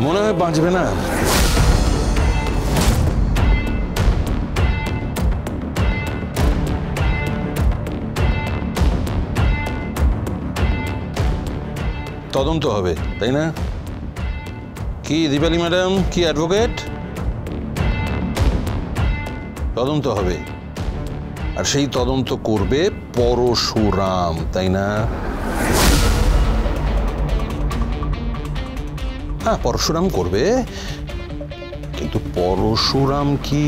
মনে হয় বাঁচবে না। তদন্ত হবে, তাই না? কি দীপালি ম্যাডাম, কি অ্যাডভোকেট? তদন্ত হবে, আর সেই তদন্ত করবে পরশুরাম, তাই না? হ্যাঁ, পরশুরাম করবে, কিন্তু পরশুরাম কি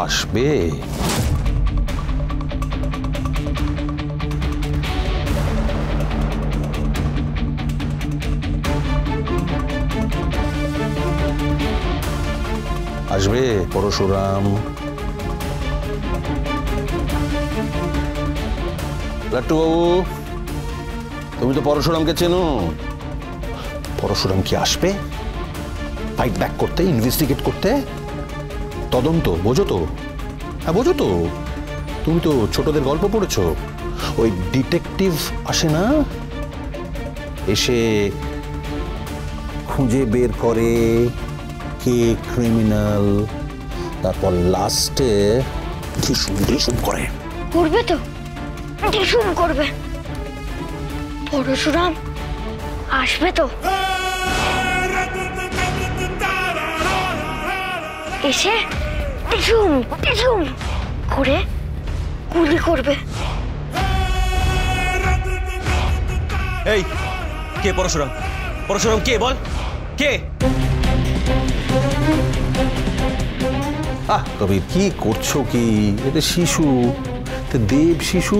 আসবে? আসবে পরশুরাম? লাট্টু বাবু, তুমি তো পরশুরামকে চেনো। পরশুরাম কি আসবে ফাইট ব্যাক করতে, ইনভেস্টিগেট করতে? তদন্ত বোঝো তো? হ্যাঁ বোঝো তো, তুমি তো ছোটদের গল্প পড়েছো। ওই ডিটেকটিভ আসে না, এসে খুঁজে বের করে কে ক্রিমিনাল, তারপর লাস্টে ঢিসুম করে। করবে তো, ঢিসুম করবে। পরশুরাম আসবে তো, এসে ঢিসুম ঢিসুম করে গুলি করবে। এই কে পরশুরাম? পরশুরাম কে বল, কে? কবির, কি করছো কি? এটা শিশু, দেব শিশু,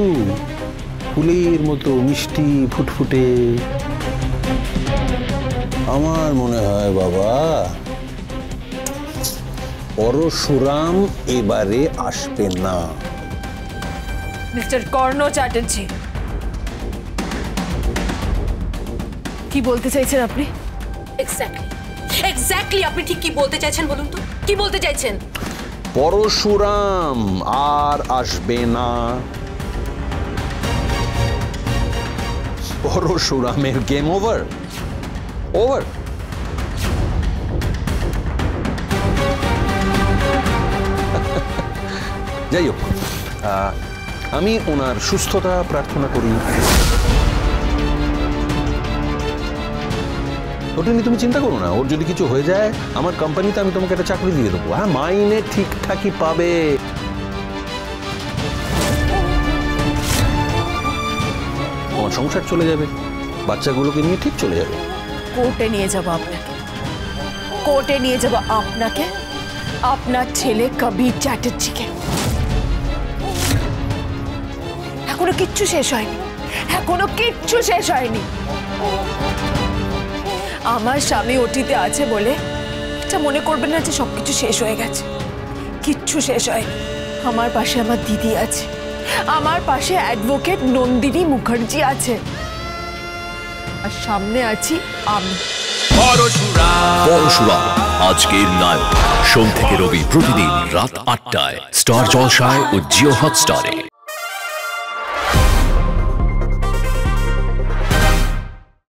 ফুলের মতো মিষ্টি ফুটফুটে। আমার মনে হয় বাবা, পরশুরাম এবারে আসবে না। মিস্টার কর্ণ চ্যাটার্জি, কি বলতে চাইছেন আপনি? এক্স্যাক্টলি আপনি ঠিক কি বলতে চাইছেন বলুন তো, কি বলতে চাইছেন? পরশুরাম আর আসবে না। পরশুরামের গেম ওভার, ওভার। যাই হোক, আমি ওনার সুস্থতা প্রার্থনা করি। ওটা নিয়ে তুমি চিন্তা করো না, ওর যদি কিছু হয়ে যায় আমার কোম্পানিতে আমি তোমাকে একটা চাকরি দিয়ে দেবো। হ্যাঁ, মাইনে ঠিকঠাকই পাবে। আমার সংসার চলে যাবে, বাচ্চাগুলোকে নিয়ে ঠিক চলে যাবে। কোর্টে নিয়ে যাব আপনাকে, কোর্টে নিয়ে যাব আপনাকে, আপনার ছেলে কবির চ্যাটার্জিকে। এখনো কিচ্ছু শেষ হয়নি, এখনো কিচ্ছু শেষ হয়নি। আমার স্বামী ওটিতে আছে বলে এটা মনে করবেন না যে সবকিছু শেষ হয়ে গেছে। কিচ্ছু শেষ হয়নি। আমার পাশে আমার দিদি আছে, আমার পাশে অ্যাডভোকেট নন্দিনী মুখার্জি আছে, আর সামনে আছি আমি। পরশুরাম আজকের নায়ক, সোম থেকে রবি প্রতিদিন রাত ৮টায় স্টার জলসায় ও জিও হটস্টারে।